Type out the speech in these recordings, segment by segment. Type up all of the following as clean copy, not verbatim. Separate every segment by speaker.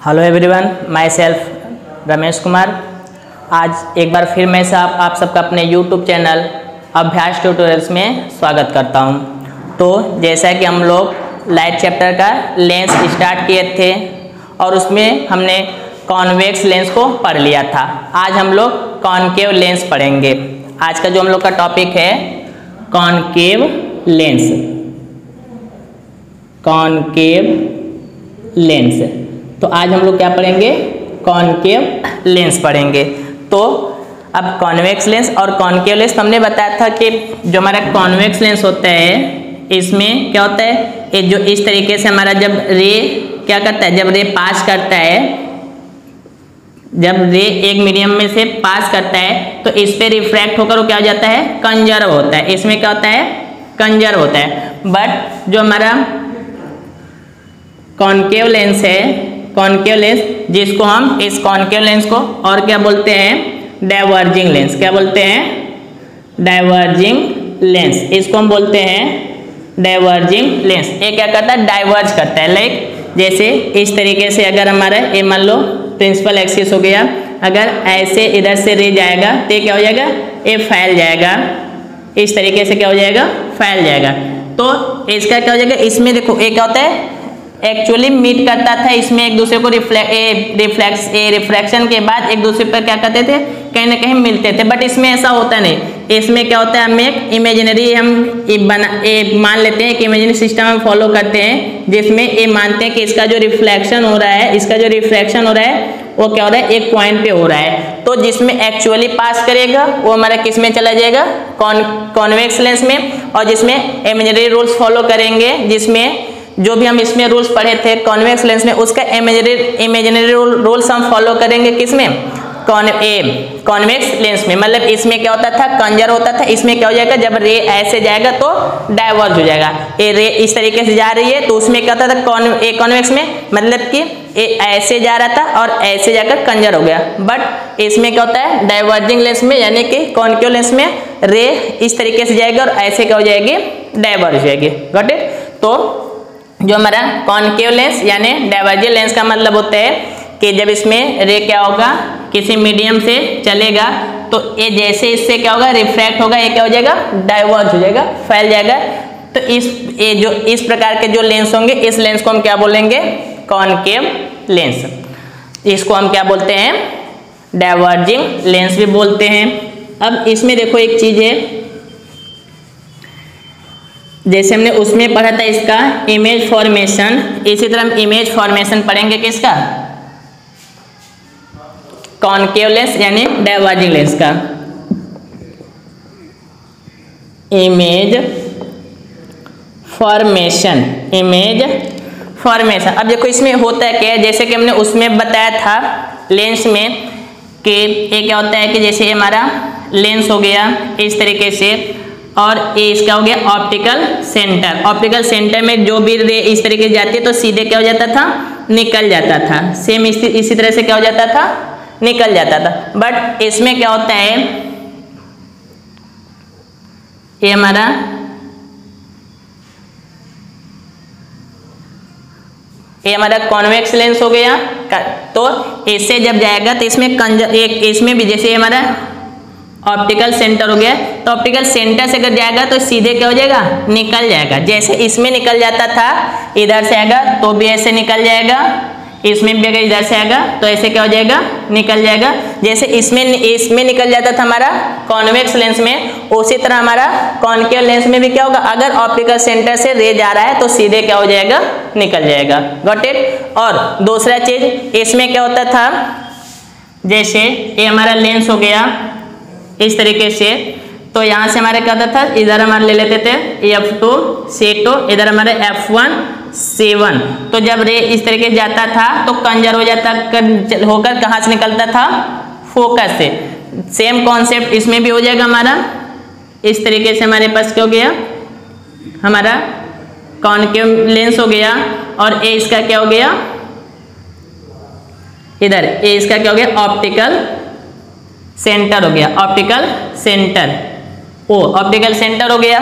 Speaker 1: Hello everyone, my self Ramesh Kumar. आज एक बार फिर मैं आप सबका अपने यूट्यूब चैनल अभ्यास ट्यूटोरियल्स में स्वागत करता हूं। तो जैसा कि हम लोग लाइट चैप्टर का लेंस स्टार्ट किए थे और उसमें हमने कॉन्वेक्स लेंस को पढ़ लिया था। आज हम लोग कॉनकेव लेंस पढ़ेंगे। आज का जो हम लोग का टॉपिक है कॉनकेव लेंस। कॉनकेव लेंस, तो आज हम लोग क्या पढ़ेंगे? कॉनकेव लेंस पढ़ेंगे। तो अब कॉन्वेक्स लेंस और कॉनकेव लेंस हमने बताया था कि जो हमारा कॉन्वेक्स लेंस होता है इसमें क्या होता है, ये जो इस तरीके से हमारा जब रे क्या करता है, जब रे पास करता है, जब रे एक मीडियम में से पास करता है तो इस पे रिफ्रैक्ट होकर वो क्या हो जाता है, कंजर्व होता है। इसमें क्या होता है, कंजर्व होता है। बट जो हमारा कॉनकेव लेंस है, कॉनकेव लेंस जिसको हम इस कॉनकेव लेंस को और क्या बोलते हैं, डाइवर्जिंग लेंस। क्या बोलते हैं? Diverging lens. इसको हम बोलते हैं डाइवर्जिंग लेंस। ये क्या करता है, डाइवर्ज करता है। लाइक जैसे इस तरीके से अगर हमारा ये मान लो प्रिंसिपल एक्सिस हो गया, अगर ऐसे इधर से रे जाएगा तो क्या हो जाएगा, ये फैल जाएगा। इस तरीके से क्या हो जाएगा, फैल जाएगा। तो इसका क्या हो जाएगा, इसमें देखो ये क्या होता है, एक्चुअली मीट करता था। इसमें एक दूसरे को रिफ्लेक्शन के बाद एक दूसरे पर क्या करते थे, कहीं ना कहीं मिलते थे। बट इसमें ऐसा होता नहीं। इसमें क्या होता है, हम एक इमेजिनरी मान लेते हैं कि इमेजिनरी सिस्टम हम फॉलो करते हैं, जिसमें ये मानते हैं कि इसका जो रिफ्लेक्शन हो रहा है, इसका जो रिफ्लेक्शन हो रहा है वो क्या हो रहा है, एक पॉइंट पे हो रहा है। तो जिसमें एक्चुअली पास करेगा वो हमारा किस में चला जाएगा, कॉन्वेक्स लेंस में। और जिसमें इमेजिनरी रूल्स फॉलो करेंगे, जिसमें जो भी हम इसमें रूल्स पढ़े थे कॉन्वेक्स लेंस में, उसका इमेजिनरी रूल्स हम फॉलो करेंगे किसमें, कॉन्वेक्स लेंस में। मतलब इसमें क्या होता था, कंजर होता था। इसमें क्या हो जाएगा, जब रे ऐसे जाएगा तो डाइवर्ज हो जाएगा। ये रे इस तरीके से जा रही है तो उसमें क्या होता था, कॉन्वेक्स में मतलब कि ये ऐसे जा रहा था और ऐसे जाकर कंजर हो गया। बट इसमें क्या होता है, डाइवर्जिंग लेंस में यानी कि कॉनकेव लेंस में रे इस तरीके से जाएगी और ऐसे क्या हो जाएगी, डाइवर्ज हो जाएगी। Got it? तो जो हमारा कॉनकेव लेंस यानी डाइवर्जिंग लेंस का मतलब होता है कि जब इसमें रे क्या होगा, किसी मीडियम से चलेगा तो ये जैसे इससे क्या होगा, रिफ्रैक्ट होगा, ये क्या हो जाएगा, डाइवर्ज हो जाएगा, फैल जाएगा। तो इस प्रकार के जो लेंस होंगे, इस लेंस को हम क्या बोलेंगे, कॉनकेव लेंस। इसको हम क्या बोलते हैं, डाइवर्जिंग लेंस भी बोलते हैं। अब इसमें देखो एक चीज है, जैसे हमने उसमें पढ़ा था इसका इमेज फॉर्मेशन, इसी तरह हम इमेज फॉर्मेशन पढ़ेंगे किसका, कॉनकेव लेंस यानी डाइवर्जिंग लेंस का। Image formation, image formation. अब देखो इसमें होता है क्या, जैसे कि हमने उसमें बताया था लेंस में कि ये क्या होता है कि जैसे हमारा लेंस हो गया इस तरीके से और ये इसका हो गया ऑप्टिकल सेंटर। ऑप्टिकल सेंटर में जो भी रे इस तरीके से जाती है तो सीधे क्या हो जाता था, निकल जाता था। सेम इसी तरह से क्या हो जाता था, निकल जाता था। बट इसमें क्या होता है, ये हमारा कॉन्वेक्स लेंस हो गया। तो इससे जब जाएगा तो इसमें इसमें भी जैसे हमारा ऑप्टिकल सेंटर हो गया, तो ऑप्टिकल सेंटर से अगर जाएगा तो सीधे क्या हो जाएगा, निकल जाएगा। जैसे इसमें निकल जाता था, इधर से आएगा तो भी ऐसे निकल जाएगा, इसमें भी अगर इधर से आएगा तो ऐसे क्या हो जाएगा, निकल जाएगा। जैसे इसमें निकल जाता था हमारा कॉन्वेक्स लेंस में, उसी तरह हमारा कॉनकेव लेंस में भी क्या होगा, अगर ऑप्टिकल सेंटर से रे जा रहा है तो सीधे क्या हो जाएगा, निकल जाएगा। Got it? और दूसरा चीज इसमें क्या होता था, जैसे ये हमारा लेंस हो गया इस तरीके से, तो यहाँ से हमारे क्या होता था, इधर हमारे ले लेते थे F2 C2, इधर हमारे F1 C1। तो जब रे इस तरीके से जाता था तो कंजर हो जाता होकर कहाँ से निकलता था, फोकस से। सेम कॉन्सेप्ट इसमें भी हो जाएगा हमारा। इस तरीके से हमारे पास क्या हो गया, हमारा कॉनकेव लेंस हो गया और ये इसका क्या हो गया, इधर ये इसका क्या हो गया, ऑप्टिकल सेंटर हो गया। ऑप्टिकल सेंटर, ओ ऑप्टिकल सेंटर हो गया।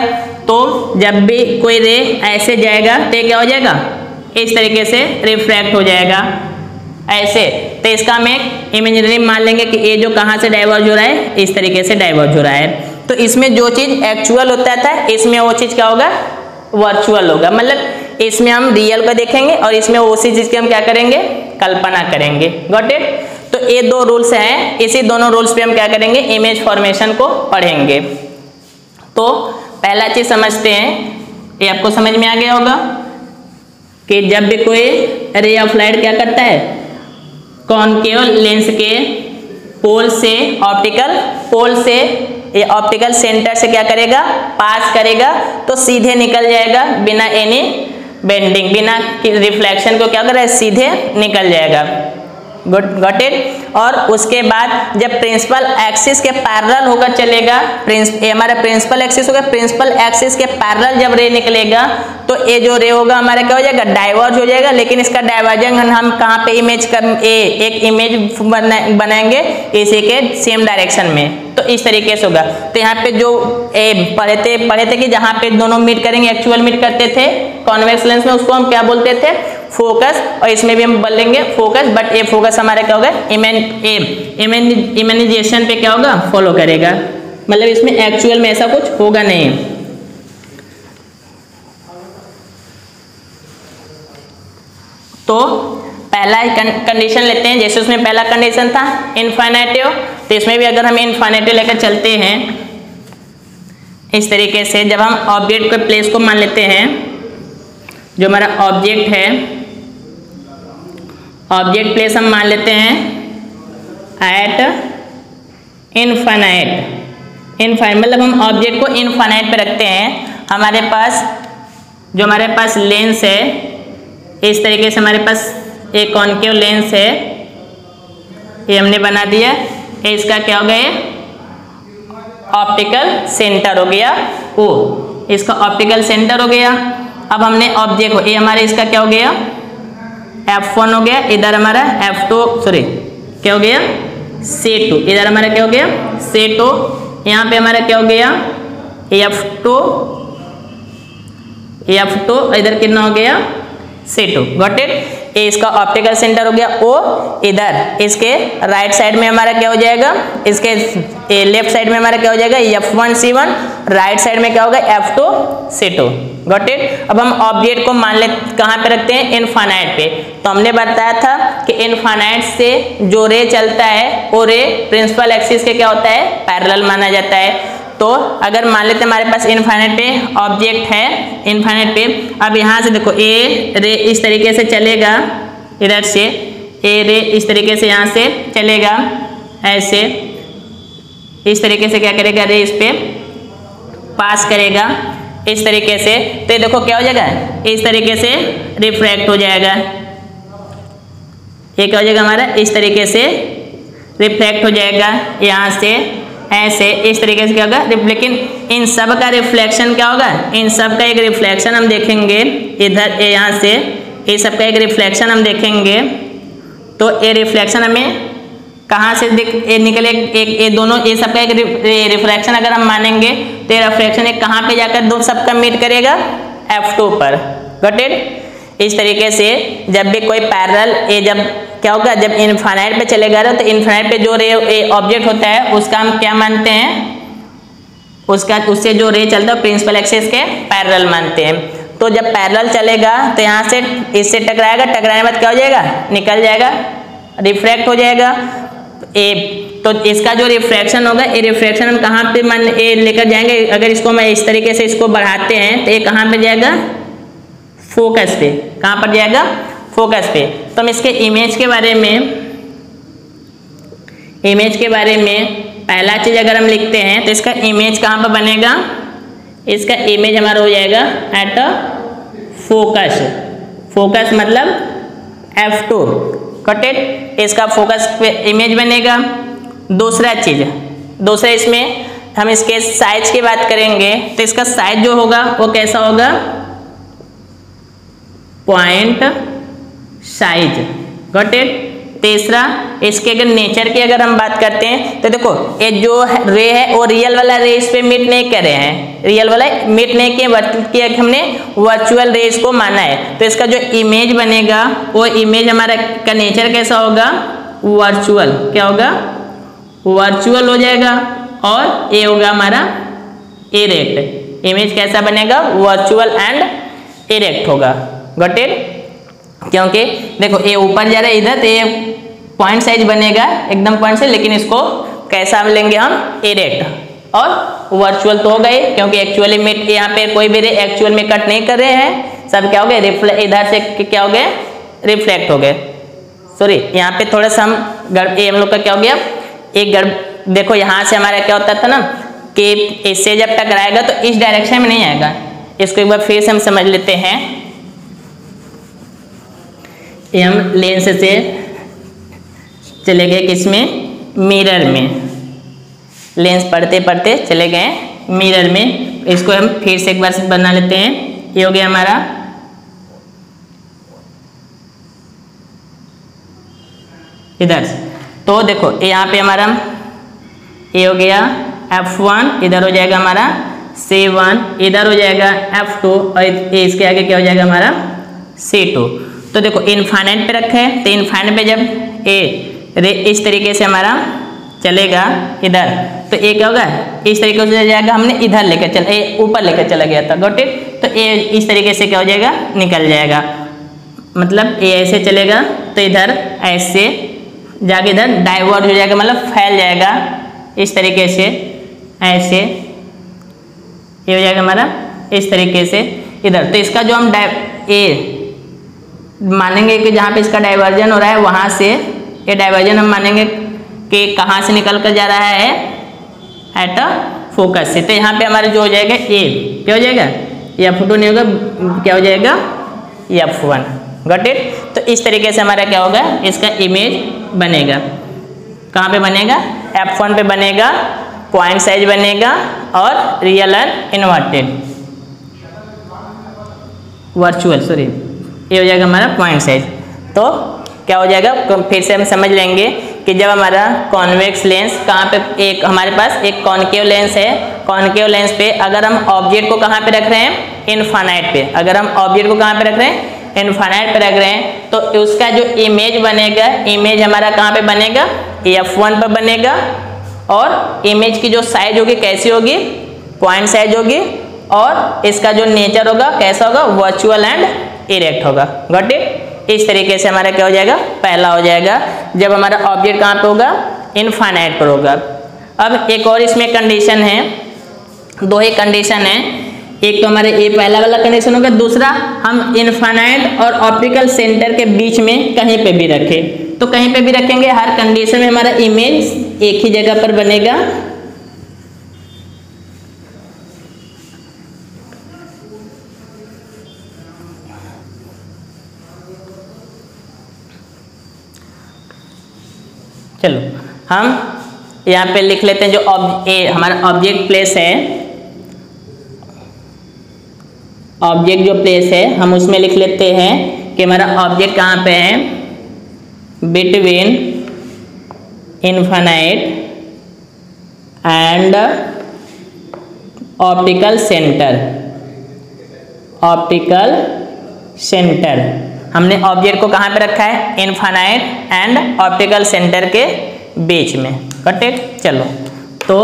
Speaker 1: तो जब भी कोई रे ऐसे जाएगा तो क्या हो जाएगा, इस तरीके से रिफ्रैक्ट हो जाएगा। ऐसे, तो इसका हम एक इमेजिनरी मान लेंगे कि ये जो कहाँ से डाइवर्ज हो रहा है, इस तरीके से डाइवर्ज हो रहा है। तो इसमें जो चीज एक्चुअल होता था इसमें वो चीज क्या होगा, वर्चुअल होगा। मतलब इसमें हम रियल को देखेंगे और इसमें उसी चीज की हम क्या करेंगे, कल्पना करेंगे। Got it. तो ये दो रूल्स हैं, इसी दोनों रूल्स पे हम क्या करेंगे, इमेज फॉर्मेशन को पढ़ेंगे। तो पहला चीज समझते हैं, ये आपको समझ में आ गया होगा कि जब भी कोई रे ऑफ लाइट क्या करता है, कॉनकेव लेंस के पोल से, ऑप्टिकल पोल से, ये ऑप्टिकल सेंटर से क्या करेगा, पास करेगा, तो सीधे निकल जाएगा बिना एनी बेंडिंग, बिना रिफ्लेक्शन को क्या कर रहा है, सीधे निकल जाएगा। Got it. और उसके बाद जब प्रिंसिपल एक्सिस के पैरेलल होकर चलेगा, हमारा प्रिंसिपल एक्सिस होगा, प्रिंसिपल एक्सिस के पैरेलल जब रे निकलेगा तो ये जो रे होगा हमारा क्या हो जाएगा, डाइवर्ज हो जाएगा। लेकिन इसका डाइवर्जन हम कहाँ पे इमेज कर, एक इमेज बनाएंगे इसी के सेम डायरेक्शन में, तो इस तरीके से होगा। तो यहाँ पे जो पढ़े थे कि जहाँ पे दोनों मीट करेंगे, एक्चुअल मीट करते थे कॉन्वेक्स लेंस में, उसको हम क्या बोलते थे, फोकस। और इसमें भी हम बोलेंगे फोकस, बट ये फोकस हमारा क्या होगा, इमेजिनेशन पे क्या होगा, फॉलो करेगा। मतलब इसमें एक्चुअल में ऐसा कुछ होगा नहीं। तो पहला कंडीशन लेते हैं, जैसे उसमें पहला कंडीशन था इनफाइनाइटिव, तो इसमें भी अगर हम इनफाइनाइटिव लेकर चलते हैं इस तरीके से, जब हम ऑब्जेक्ट के प्लेस को मान लेते हैं, जो हमारा ऑब्जेक्ट है, ऑब्जेक्ट प्लेस हम मान लेते हैं एट इनफाइनाइट। मतलब हम ऑब्जेक्ट को इनफाइनाइट पे रखते हैं। हमारे पास लेंस है, इस तरीके से हमारे पास एक कॉनकेव लेंस है, ये हमने बना दिया। ये इसका क्या हो गया, ऑप्टिकल सेंटर हो गया, ओ इसका ऑप्टिकल सेंटर हो गया। अब हमने ऑब्जेक्ट, ये हमारे इसका क्या हो गया, F1 हो गया, इधर हमारा F2, सॉरी क्या हो गया, C2, इधर हमारा क्या हो गया, C2, यहाँ पे हमारा क्या हो गया, F2, इधर कितना हो गया, C2। Got it. ये इसका ऑप्टिकल सेंटर हो गया O। इधर इसके राइट साइड में हमारा क्या हो जाएगा, इसके लेफ्ट साइड में हमारा क्या हो जाएगा, F1 C1, राइट साइड में क्या होगा, F2 C2। Got it. अब हम ऑब्जेक्ट को मान ले कहाँ पे रखते हैं, इनफाइनाइट पे। तो हमने बताया था कि इनफाइनाइट से जो रे चलता है वो रे प्रिंसिपल एक्सिस के क्या होता है, पैरेलल माना जाता है। तो अगर मान लेते हैं हमारे पास इनफाइनाइट पे ऑब्जेक्ट है, इनफाइनाइट पे, अब यहाँ से देखो ए रे इस तरीके से चलेगा, इधर से ए रे इस तरीके से यहाँ से चलेगा, ऐसे इस तरीके से क्या करेगा, रे इस पे पास करेगा इस तरीके से। तो देखो क्या हो जाएगा, इस तरीके से रिफ्रैक्ट हो जाएगा, ये क्या हो जाएगा हमारा, इस तरीके से रिफ्लेक्ट हो जाएगा यहाँ से, ऐसे इस तरीके से क्या होगा, लेकिन इन सब का रिफ्लेक्शन क्या होगा, इन सब का एक रिफ्लेक्शन हम देखेंगे इधर, यहाँ से ये सब का एक रिफ्लेक्शन हम देखेंगे। तो ये रिफ्लेक्शन हमें कहाँ से निकले, एक ये दोनों, ये सब का एक रिफ्लेक्शन अगर हम मानेंगे तो ये रिफ्लेक्शन एक कहाँ पे जाकर दो सबका मीट करेगा, F2 पर। Got it. इस तरीके से जब भी कोई पैरेलल, ये जब क्या होगा, जब इनफाइनाइट पे चलेगा तो इनफाइनाइट पे जो रे ऑब्जेक्ट होता है उसका हम क्या मानते हैं, उससे जो रे चलता है प्रिंसिपल एक्सिस के पैरेलल मानते हैं। तो जब पैरेलल चलेगा तो यहाँ से इससे टकराएगा, टकराने के बाद क्या हो जाएगा, निकल जाएगा, रिफ्रैक्ट हो जाएगा। तो इसका जो रिफ्रैक्शन होगा, ये रिफ्रैक्शन हम कहाँ पे मान ये लेकर जाएंगे, अगर इसको मैं इस तरीके से इसको बढ़ाते हैं तो ये कहाँ पे जाएगा, फोकस पे। कहाँ पर जाएगा, फोकस पे। तो हम इसके इमेज के बारे में पहला चीज अगर हम लिखते हैं तो इसका इमेज कहाँ पर बनेगा, इसका इमेज हमारा हो जाएगा एट अ फोकस। फोकस मतलब F2। Got it. इसका फोकस पे इमेज बनेगा। दूसरा इसमें हम इसके साइज की बात करेंगे तो इसका साइज जो होगा वो कैसा होगा, पॉइंट साइज। Got it. तीसरा इसके अगर नेचर की अगर हम बात करते हैं तो देखो ये जो रे है वो रियल वाला रे इस पे मीट नहीं कर रहे हैं, रियल वाला मीट नहीं किया, हमने वर्चुअल रे इसको माना है। तो इसका जो इमेज बनेगा वो इमेज हमारा का नेचर कैसा होगा, वर्चुअल। क्या होगा, वर्चुअल हो जाएगा। और ये होगा हमारा इरेक्ट। इमेज कैसा बनेगा, वर्चुअल एंड इरेक्ट होगा। Got it? क्योंकि देखो ये ऊपर जा रहा है इधर, तो ये पॉइंट साइज बनेगा एकदम पॉइंट से, लेकिन इसको कैसा लेंगे हम, इरेक्ट। और वर्चुअल तो हो गए क्योंकि एक्चुअली में यहाँ पे कोई भी रे एक्चुअल में कट नहीं कर रहे हैं, सब क्या हो गए, इधर से क्या हो गए, रिफ्लेक्ट हो गए। सॉरी यहाँ पे थोड़ा सा हम लोग का क्या हो गया, एक देखो यहाँ से हमारा क्या होता था ना कि इससे जब टकराएगा तो इस डायरेक्शन में नहीं आएगा। इसको एक बार फिर से हम समझ लेते हैं। ये हम लेंस से चले गए किसमें, मिरर में। लेंस पढ़ते पढ़ते चले गए मिरर में। इसको हम फिर से एक बार बना लेते हैं। ये हो गया हमारा इधर। तो देखो यहाँ पे हमारा ये हो गया F1, इधर हो जाएगा हमारा C1, इधर हो जाएगा F2 और इसके आगे क्या हो जाएगा हमारा C2। तो देखो इनफाइनाइट पे रखे हैं, तो इनफाइनाइट पे जब रे इस तरीके से हमारा चलेगा इधर, तो ये क्या होगा, इस तरीके से जाएगा, हमने इधर लेकर ऊपर लेकर चला गया था। Got it? तो ये इस तरीके से क्या हो जाएगा, निकल जाएगा। मतलब ये ऐसे चलेगा तो इधर ऐसे जाके इधर डाइवर्ट हो जाएगा, मतलब फैल जाएगा इस तरीके से, ऐसे ये हो जाएगा हमारा इस तरीके से इधर। तो इसका जो हम मानेंगे कि जहाँ पे इसका डाइवर्जन हो रहा है वहाँ से, ये डाइवर्जन हम मानेंगे कि कहाँ से निकल कर जा रहा है, एट अ फोकस से। तो यहाँ पे हमारा जो हो जाएगा ये क्या हो जाएगा, F2 नहीं होगा, क्या हो जाएगा F1। Got it? तो इस तरीके से हमारा क्या होगा, इसका इमेज बनेगा। कहाँ पे बनेगा, F1 पे बनेगा, पॉइंट साइज बनेगा और real and inverted virtual, sorry ये हो जाएगा हमारा पॉइंट साइज। तो क्या हो जाएगा, फिर से हम समझ लेंगे कि जब हमारा कॉन्वेक्स लेंस कहाँ पे, एक हमारे पास एक कॉनकेव लेंस है, कॉनकेव लेंस पे अगर हम ऑब्जेक्ट को कहाँ पे रख रहे हैं, इनफाइनाइट पे। अगर हम ऑब्जेक्ट को कहाँ पे रख रहे हैं, इनफाइनाइट पे रख रहे हैं, तो उसका जो इमेज बनेगा, इमेज हमारा कहाँ पे बनेगा, F1 पर बनेगा। और इमेज की जो साइज होगी कैसी होगी, पॉइंट साइज होगी। और इसका जो नेचर होगा कैसा होगा, वर्चुअल एंड इरेक्ट होगा। Got it? इस तरीके से हमारा क्या हो जाएगा, पहला हो जाएगा जब हमारा ऑब्जेक्ट कहाँ पे होगा, इनफाइनाइट पर होगा। अब एक और इसमें कंडीशन है, दो ही कंडीशन है। एक तो हमारे ये पहला वाला कंडीशन होगा, दूसरा हम इनफाइनाइट और ऑप्टिकल सेंटर के बीच में कहीं पे भी रखें, तो कहीं पे भी रखेंगे, हर कंडीशन में हमारा इमेज एक ही जगह पर बनेगा। चलो हम यहाँ पे लिख लेते हैं, जो हमारा ऑब्जेक्ट प्लेस है, ऑब्जेक्ट जो प्लेस है हम उसमें लिख लेते हैं कि हमारा ऑब्जेक्ट कहाँ पे है, between infinite and optical centre. Optical centre हमने ऑब्जेक्ट को कहाँ पे रखा है, इनफाइनाइट एंड ऑप्टिकल सेंटर के बीच में। Got it? चलो तो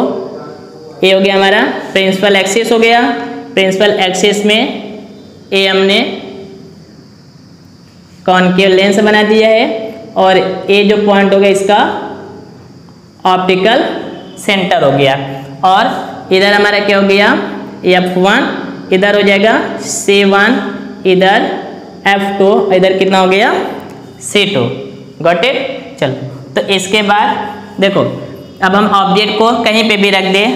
Speaker 1: ये हो गया हमारा प्रिंसिपल एक्सिस हो गया। प्रिंसिपल एक्सिस में ये हमने कॉनकेव लेंस बना दिया है और ये जो पॉइंट हो गया इसका ऑप्टिकल सेंटर हो गया। और इधर हमारा क्या हो गया, F1, इधर हो जाएगा C1, इधर F2, इधर कितना हो गया C2। Got it? चलो तो इसके बाद देखो अब हम ऑब्जेक्ट को कहीं पे भी रख दे,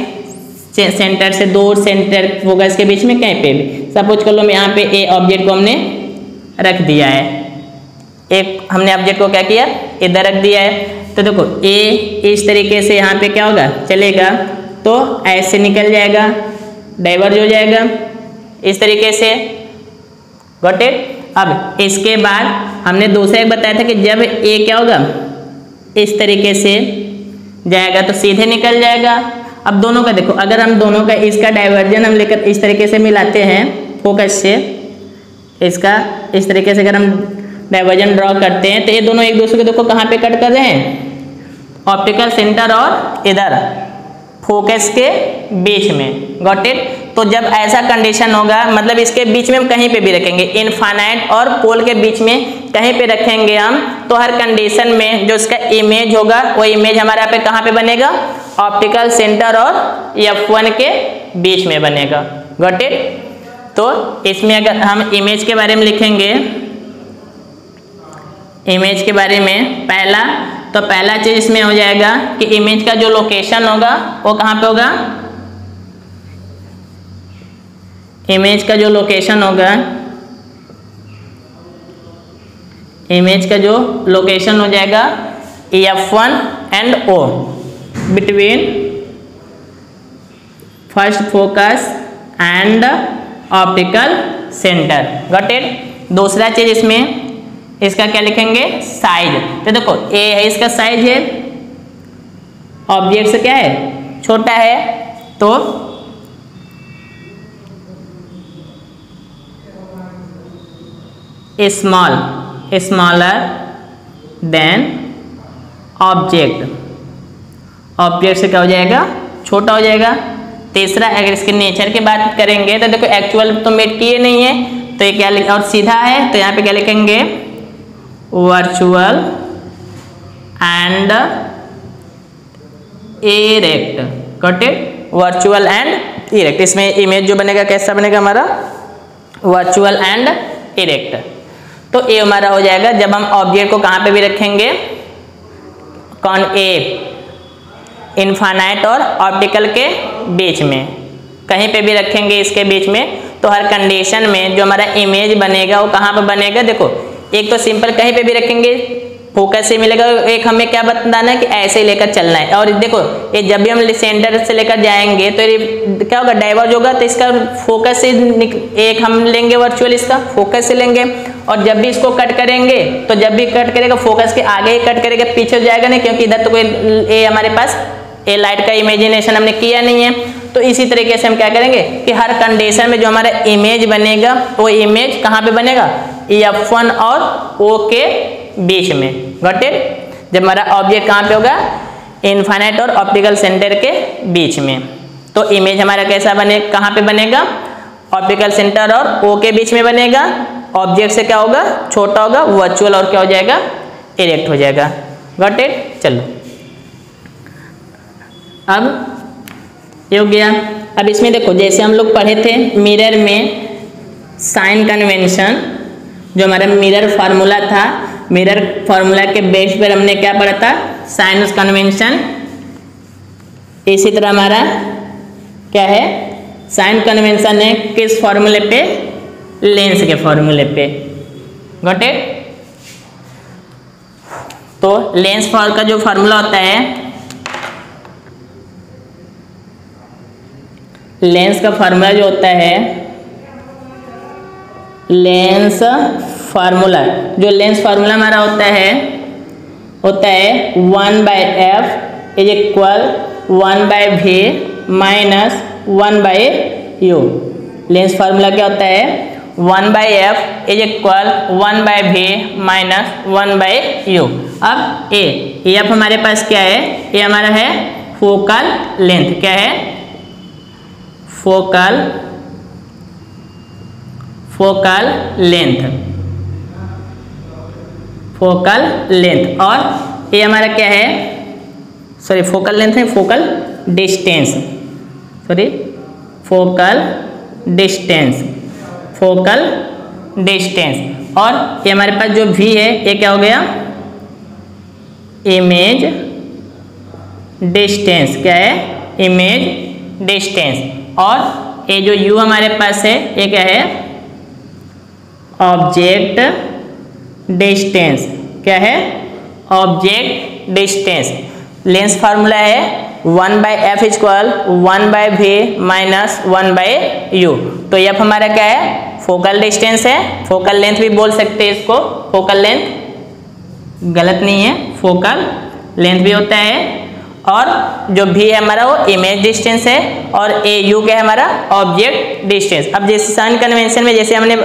Speaker 1: सेंटर से दूर, सेंटर फोकस के बीच में कहीं पे भी। सपोज कर लो मैं यहाँ पे ए ऑब्जेक्ट को हमने रख दिया है, एक हमने ऑब्जेक्ट को क्या किया, इधर रख दिया है। तो देखो ए इस तरीके से यहाँ पे क्या होगा, चलेगा तो ऐसे निकल जाएगा, डाइवर्ज हो जाएगा इस तरीके से। Got it? अब इसके बाद हमने दूसरा एक बताया था कि जब ए क्या होगा, इस तरीके से जाएगा तो सीधे निकल जाएगा। अब दोनों का देखो, अगर हम दोनों का इसका डाइवर्जन हम लेकर इस तरीके से मिलाते हैं फोकस से, इसका इस तरीके से अगर हम डाइवर्जन ड्रॉ करते हैं तो ये दोनों एक दूसरे को देखो कहाँ पे कट कर रहे हैं, ऑप्टिकल सेंटर और इधर फोकस के बीच में। Got it. तो जब ऐसा कंडीशन होगा, मतलब इसके बीच में हम कहीं पे भी रखेंगे, इनफाइनाइट और पोल के बीच में कहीं पे रखेंगे हम, तो हर कंडीशन में जो इसका इमेज होगा वो इमेज हमारे यहाँ पे कहाँ पे बनेगा, ऑप्टिकल सेंटर और F1 के बीच में बनेगा। Got it. तो इसमें अगर हम इमेज के बारे में लिखेंगे, इमेज के बारे में पहला चीज इसमें हो जाएगा कि इमेज का जो लोकेशन होगा वो कहाँ पे होगा, इमेज का जो लोकेशन होगा, इमेज का जो लोकेशन हो जाएगा F1 and O between first focus and optical centre. Got it. दूसरा चीज इसमें इसका क्या लिखेंगे, साइज। तो देखो ए है, इसका साइज है, ऑब्जेक्ट से क्या है, छोटा है, तो स्मॉलर देन ऑब्जेक्ट, ऑब्जेक्ट से क्या हो जाएगा, छोटा हो जाएगा। तीसरा अगर इसके नेचर की बात करेंगे तो देखो एक्चुअल तो मेट किए नहीं है, तो ये क्या और सीधा है, तो यहाँ पे क्या लिखेंगे, virtual and erect. Got it. Virtual and erect. इसमें इमेज जो बनेगा कैसा बनेगा हमारा, वर्चुअल एंड इरेक्ट। तो ये हमारा हो जाएगा जब हम ऑब्जेक्ट को कहाँ पे भी रखेंगे, कौन, ए इनफाइनाइट और ऑप्टिकल के बीच में, कहीं पे भी रखेंगे इसके बीच में, तो हर कंडीशन में जो हमारा इमेज बनेगा वो कहाँ पे बनेगा, देखो एक तो सिंपल कहीं पे भी रखेंगे फोकस से मिलेगा, एक हमें क्या बताना है कि ऐसे ही लेकर चलना है। और देखो ये जब भी हम सेंटर से लेकर जाएंगे तो ये क्या होगा, डाइवर्ज होगा, तो इसका फोकस से एक हम लेंगे वर्चुअल, इसका फोकस से लेंगे, और जब भी इसको कट करेंगे तो जब भी कट करेगा फोकस के आगे ही कट करेगा, पीछे जाएगा नहीं, क्योंकि इधर तो कोई ये हमारे पास ए लाइट का इमेजिनेशन हमने किया नहीं है। तो इसी तरीके से हम क्या करेंगे कि हर कंडीशन में जो हमारा इमेज बनेगा वो इमेज कहाँ पे बनेगा, F1 और O के बीच में। Got it. जब हमारा ऑब्जेक्ट कहाँ पे होगा, इनफाइनाइट और ऑप्टिकल सेंटर के बीच में, तो इमेज हमारा कैसा बने, कहाँ पे बनेगा, ऑप्टिकल सेंटर और O के बीच में बनेगा। ऑब्जेक्ट से क्या होगा, छोटा होगा, वर्चुअल और क्या हो जाएगा, इरेक्ट हो जाएगा। Got it. चलो अब ये हो गया। अब इसमें देखो जैसे हम लोग पढ़े थे मिरर में साइन कन्वेंशन, जो हमारा मिरर फार्मूला था, मिरर फार्मूला के बेस पर हमने क्या पढ़ा था, साइनस कन्वेंशन। इसी तरह हमारा क्या है, साइन कन्वेंशन है किस फॉर्मूले पे, लेंस के फॉर्मूले पे। Got it. तो लेंस का जो फार्मूला होता है, लेंस का फार्मूला जो होता है, लेंस फार्मूला, जो लेंस फार्मूला हमारा होता है 1/f is equal 1/v minus 1/u। Lens formula क्या होता है, 1/f is equal 1/v minus 1/u। अब ए एफ हमारे पास क्या है, ये हमारा है फोकल लेंथ। क्या है, फोकल लेंथ, फोकल लेंथ। और ये हमारा क्या है, सॉरी फोकल लेंथ है, focal distance, sorry focal distance, focal distance. और ये हमारे पास जो v है ये क्या हो गया, इमेज डिस्टेंस। क्या है, इमेज डिस्टेंस। और ये जो u हमारे पास है ये क्या है, ऑब्जेक्ट डिस्टेंस। क्या है, ऑब्जेक्ट डिस्टेंस। लेंस फार्मूला है 1/f equal 1/v minus 1/u। तो f हमारा क्या है, फोकल डिस्टेंस है, फोकल लेंथ भी बोल सकते हैं इसको, फोकल लेंथ गलत नहीं है, फोकल लेंथ भी होता है, और जो भी है हमारा वो इमेज डिस्टेंस है, और ए यू क्या है हमारा ऑब्जेक्ट डिस्टेंस। अब जैसे साइन कन्वेंशन में जैसे हमने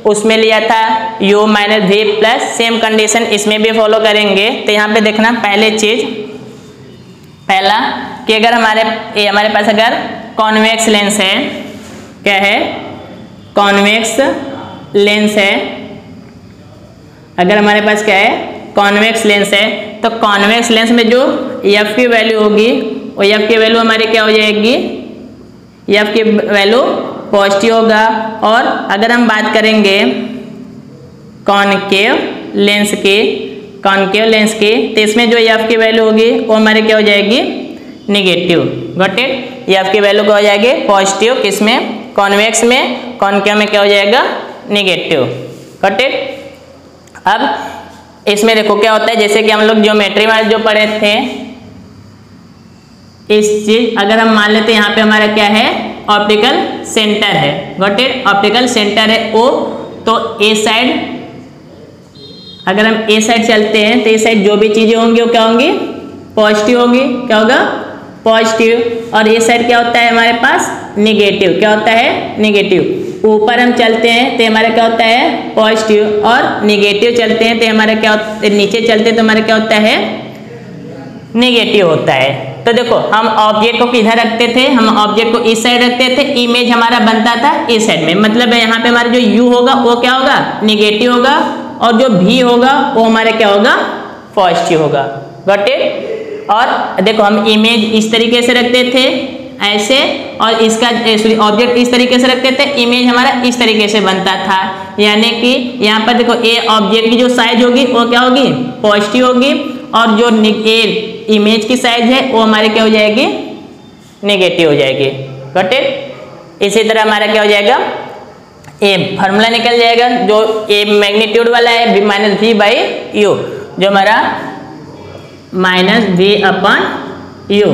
Speaker 1: उसमें लिया था u minus v plus, same condition इसमें भी फॉलो करेंगे। तो यहाँ पे देखना पहले चीज, पहला कि अगर हमारे पास अगर कॉन्वेक्स लेंस है, क्या है कॉन्वेक्स लेंस है, अगर हमारे पास क्या है कॉन्वेक्स लेंस है, तो कॉन्वेक्स लेंस में जो एफ की वैल्यू होगी वो एफ की वैल्यू हमारी क्या हो जाएगी, एफ की वैल्यू पॉजिटिव होगा। और अगर हम बात करेंगे कॉनकेव लेंस की, तो इसमें जो एफ की वैल्यू होगी वो हमारी क्या हो जाएगी निगेटिव। गॉट इट, एफ की वैल्यू क्या हो जाएगी पॉजिटिव, किसमें कॉन्वेक्स में, कॉनकेव में क्या हो जाएगा निगेटिव। Got it. अब इसमें देखो क्या होता है, जैसे कि हम लोग ज्योमेट्री में जो पढ़े थे, इस चीज अगर हम मान लेते हैं यहाँ पे हमारा क्या है ऑप्टिकल सेंटर है। गॉट इट, ऑप्टिकल सेंटर है ओ, तो ए साइड अगर हम ए साइड चलते हैं तो ए साइड जो भी चीजें होंगी वो क्या होंगी पॉजिटिव होगी। क्या होगा पॉजिटिव। और ये साइड क्या होता है हमारे पास निगेटिव। क्या होता है निगेटिव। ऊपर हम चलते हैं तो हमारा क्या होता है पॉजिटिव, और निगेटिव चलते हैं तो हमारा क्या होता है, नीचे चलते हैं तो हमारा क्या होता है निगेटिव होता है। तो देखो हम ऑब्जेक्ट को किधर रखते थे, हम ऑब्जेक्ट को इस साइड रखते थे, इमेज हमारा बनता था इस साइड में। मतलब यहाँ पे हमारा जो यू होगा वो क्या होगा निगेटिव होगा, और जो भी होगा वो हमारा क्या होगा पॉजिटिव होगा। Got it. और देखो हम इमेज इस तरीके से रखते थे ऐसे, और इसका ऑब्जेक्ट इस तरीके से रखते थे, इमेज हमारा इस तरीके से बनता था। यानी कि यहाँ पर देखो ए ऑब्जेक्ट की जो साइज होगी वो क्या होगी पॉजिटिव होगी, और जो ए इमेज की साइज है वो हमारे क्या हो जाएगी नेगेटिव हो जाएगी। Got it. इसी तरह हमारा क्या हो जाएगा ए फार्मूला निकल जाएगा, जो ए मैग्नीट्यूड वाला है b minus v by u, जो हमारा minus v upon u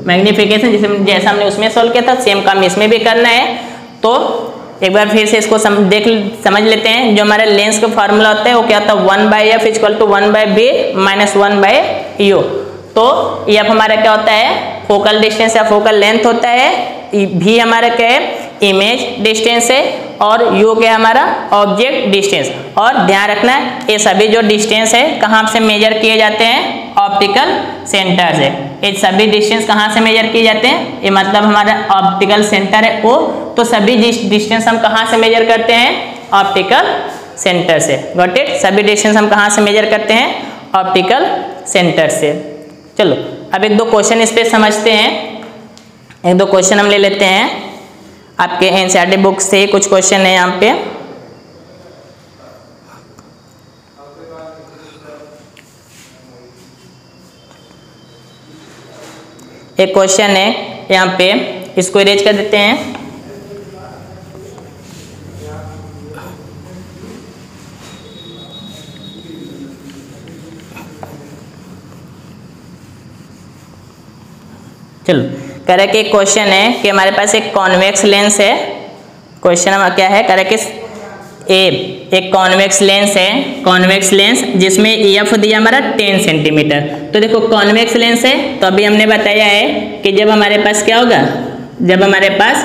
Speaker 1: magnification जैसा हमने उसमें सोल्व किया था, सेम काम इसमें भी करना है। तो एक बार फिर से इसको समझ लेते हैं। जो हमारा लेंस का फार्मूला होता है वो क्या होता है 1/f equal to 1/b minus 1/u। तो एफ हमारा क्या होता है फोकल डिस्टेंस या फोकल लेंथ होता है, भी हमारा क्या है इमेज डिस्टेंस है, और यू क्या है हमारा ऑब्जेक्ट डिस्टेंस। और ध्यान रखना ये सभी जो डिस्टेंस है कहाँ से मेजर किए जाते हैं ऑप्टिकल सेंटर से। ये सभी डिस्टेंस कहाँ से मेजर किए जाते हैं, ये मतलब हमारा ऑप्टिकल सेंटर है ओ, तो सभी डिस्टेंस हम कहाँ से मेजर करते हैं ऑप्टिकल सेंटर से। Got it. सभी डिस्टेंस हम कहाँ से मेजर करते हैं ऑप्टिकल सेंटर से। चलो अब एक दो क्वेश्चन इस पे समझते हैं, एक दो क्वेश्चन हम ले लेते हैं। आपके एनसीईआरटी बुक से कुछ क्वेश्चन है यहाँ पे। एक क्वेश्चन है यहाँ पे, इसको इरेज कर देते हैं। चलो कह रहा है कि एक क्वेश्चन है कि हमारे पास एक कॉन्वेक्स लेंस है। क्वेश्चन हमारा क्या है, कह रहा है कि एक कॉन्वेक्स लेंस है, कॉन्वेक्स लेंस जिसमें एफ दिया हमारा 10 सेंटीमीटर। तो देखो कॉन्वेक्स लेंस है, तो अभी हमने बताया है कि जब हमारे पास क्या होगा, जब हमारे पास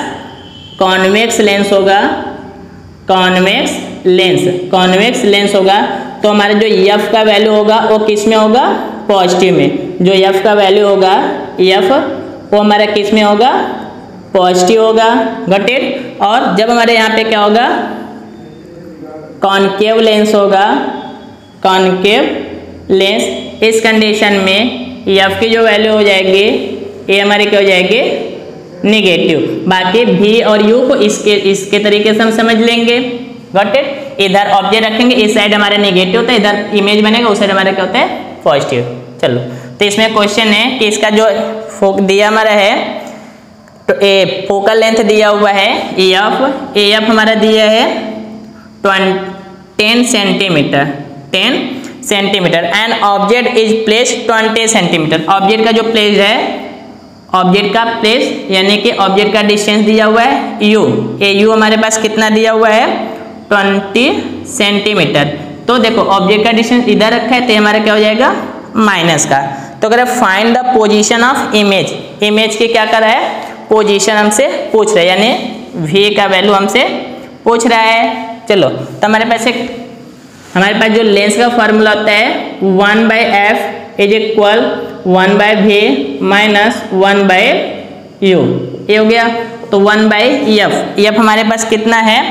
Speaker 1: कॉन्वेक्स लेंस होगा, कॉन्वेक्स लेंस होगा, तो हमारा जो एफ का वैल्यू होगा वो किस में होगा पॉजिटिव में। जो एफ का वैल्यू होगा एफ वो हमारा किस में होगा पॉजिटिव होगा। Got it. और जब हमारे यहाँ पे क्या होगा कॉनकेव लेंस होगा, कॉनकेव लेंस, इस कंडीशन में एफ की जो वैल्यू हो जाएगी ये हमारी क्या हो जाएगी निगेटिव। बाकी भी और यू को इसके तरीके से हम समझ लेंगे। Got it. इधर ऑब्जेक्ट रखेंगे, इस साइड हमारे निगेटिव होता है, इधर इमेज बनेगा, उस साइड हमारा क्या होता है पॉजिटिव। चलो तो इसमें क्वेश्चन है कि इसका जो दिया हमारा है, तो ए फोकल लेंथ दिया हुआ है एफ हमारा दिया है 10 centimetre and object is place 20 centimetre. Object का जो प्लेस है, ऑब्जेक्ट का प्लेस यानी कि ऑब्जेक्ट का डिस्टेंस दिया हुआ है यू, ए यू हमारे पास कितना दिया हुआ है 20 सेंटीमीटर। तो देखो ऑब्जेक्ट का डिस्टेंस इधर रखा है तो हमारा क्या हो जाएगा माइनस का, तो अगर find the position of image, image की क्या कर रहा है, पोजीशन हमसे पूछ रहा है, यानी v का वैल्यू हमसे पूछ रहा है। चलो तो हमारे पास जो लेंस का फॉर्मूला होता है 1/f is equal 1/v minus 1/u, ये हो गया। तो 1/f, f हमारे पास कितना है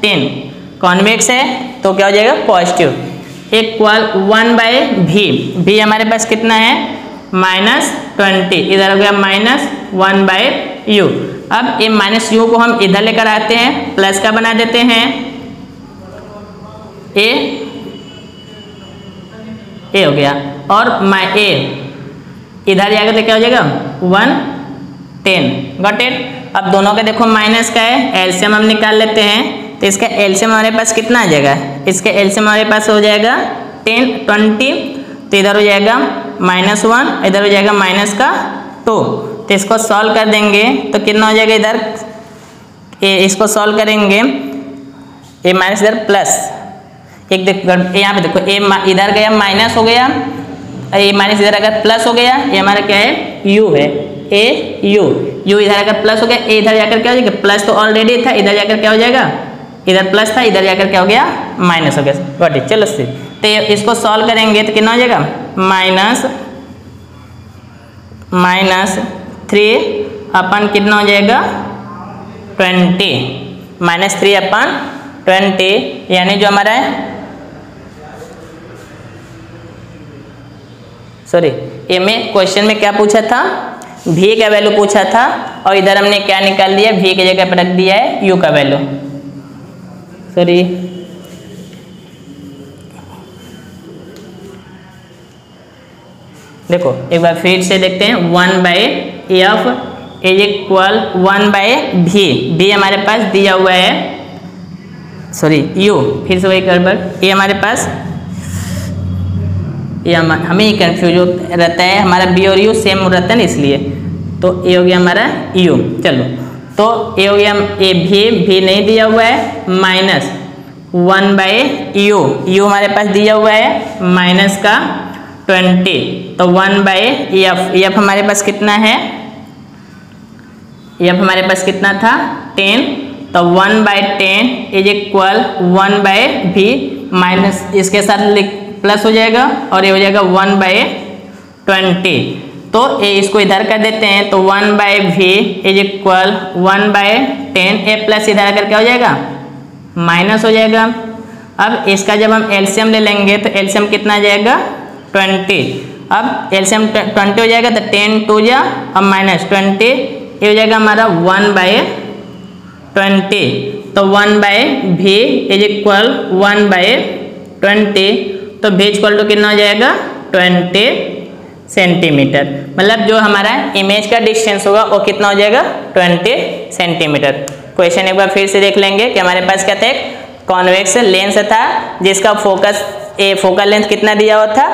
Speaker 1: 10, कॉन्वेक्स है तो क्या हो जाएगा पॉजिटिव, इक्वल 1/v, v हमारे पास कितना है -20, इधर हो गया -1/u। अब ये -u को हम इधर लेकर आते हैं, प्लस का बना देते हैं, ए हो गया, और a इधर जाएगा तो क्या हो जाएगा 110, गॉट इट। अब दोनों का देखो माइनस का है, एलसीएम हम निकाल लेते हैं, तो इसका एलसीएम हमारे पास कितना आ जाएगा, इसका एलसीएम हमारे पास हो जाएगा 10 20, तो इधर हो जाएगा -1, इधर हो जाएगा -2, तो इसको सॉल्व कर देंगे तो कितना हो जाएगा, इधर इसको सॉल्व करेंगे, ए माइनस इधर प्लस, एक यहाँ पे देखो ए इधर गया माइनस हो गया, ए माइनस इधर अगर प्लस हो गया, ये हमारा क्या है u है, ए यू इधर अगर प्लस हो गया, ए इधर जाकर क्या हो जाएगा, प्लस तो ऑलरेडी था, इधर जाकर क्या हो जाएगा, इधर प्लस था, इधर जाकर क्या हो गया माइनस हो गया, गॉट इट। चलो तो इसको सॉल्व करेंगे तो कितना हो जाएगा -3 अपन कितना हो जाएगा 20, -3 अपन 20, यानी जो हमारा है सॉरी ये में क्वेश्चन में क्या पूछा था, v का वैल्यू पूछा था, और इधर हमने क्या निकाल दिया, v की जगह पर रख दिया है u का वैल्यू, सॉरी देखो एक बार फिर से देखते हैं, 1/f is equal 1/v, v हमारे पास दिया हुआ है, सॉरी u, फिर से वही गड़बड़, ये हमारे पास ये हमें ही कंफ्यूज रहता है, हमारा b और u सेम रहता है ना इसलिए, तो ये हो गया हमारा u। चलो तो ये हो गया, ये भी नहीं दिया हुआ है, -1/u, u हमारे पास दिया हुआ है माइनस का 20, तो 1/f, हमारे पास कितना है, f हमारे पास कितना था 10, तो 1/10 इज इक्वल 1/v माइनस इसके साथ प्लस हो जाएगा, और ये हो जाएगा 1/20, तो ये इसको इधर कर देते हैं, तो 1/v is equal 1/10, A plus इधर आकर क्या हो जाएगा माइनस हो जाएगा। अब इसका जब हम एलसीएम ले लेंगे तो एलसीएम कितना आ जाएगा 20, अब एलसीएम 20 हो जाएगा, तो 10 2 जा अब -20, ये हो जाएगा हमारा 1/20, तो 1/v इज इक्वल 1/20, तो v इक्वल टू कितना हो जाएगा 20 सेंटीमीटर, मतलब जो हमारा इमेज का डिस्टेंस होगा वो कितना हो जाएगा 20 सेंटीमीटर। क्वेश्चन एक बार फिर से देख लेंगे कि हमारे पास क्या था, कॉन्वेक्स लेंस था जिसका फोकल लेंथ कितना दिया हुआ था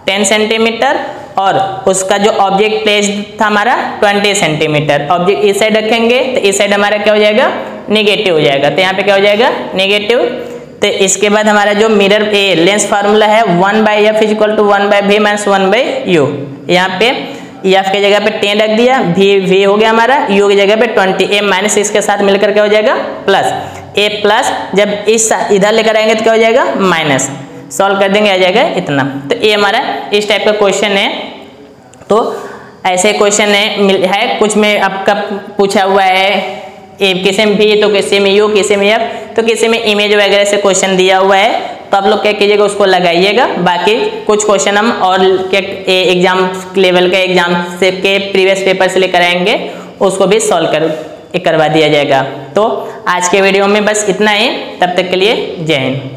Speaker 1: 10 सेंटीमीटर, और उसका जो ऑब्जेक्ट प्लेस था हमारा 20 सेंटीमीटर। ऑब्जेक्ट इस साइड रखेंगे तो इस साइड हमारा क्या हो जाएगा नेगेटिव हो जाएगा, तो यहाँ पे क्या हो जाएगा नेगेटिव। तो इसके बाद हमारा जो मिरर लेंस फार्मूला है 1/f is equal to 1/v minus 1/u, यहाँ पे f की जगह पे 10 रख दिया, v हो गया हमारा, u की जगह पे 20, a माइनस इसके साथ मिलकर क्या हो जाएगा प्लस, a प्लस जब इस इधर लेकर आएंगे तो क्या हो जाएगा माइनस, सॉल्व कर देंगे आ जाएगा इतना। तो ये हमारा इस टाइप का क्वेश्चन है। तो ऐसे क्वेश्चन है कुछ में आपका पूछा हुआ है, किसी में भी तो किसी में यू, किसी में एफ, तो किसी में इमेज वगैरह से क्वेश्चन दिया हुआ है, तो आप लोग क्या कीजिएगा उसको लगाइएगा। बाकी कुछ क्वेश्चन हम और एग्जाम लेवल के एग्जाम से के प्रीवियस पेपर से लेकर आएंगे, उसको भी सॉल्व करवा दिया जाएगा। तो आज के वीडियो में बस इतना ही, तब तक के लिए जय हिंद।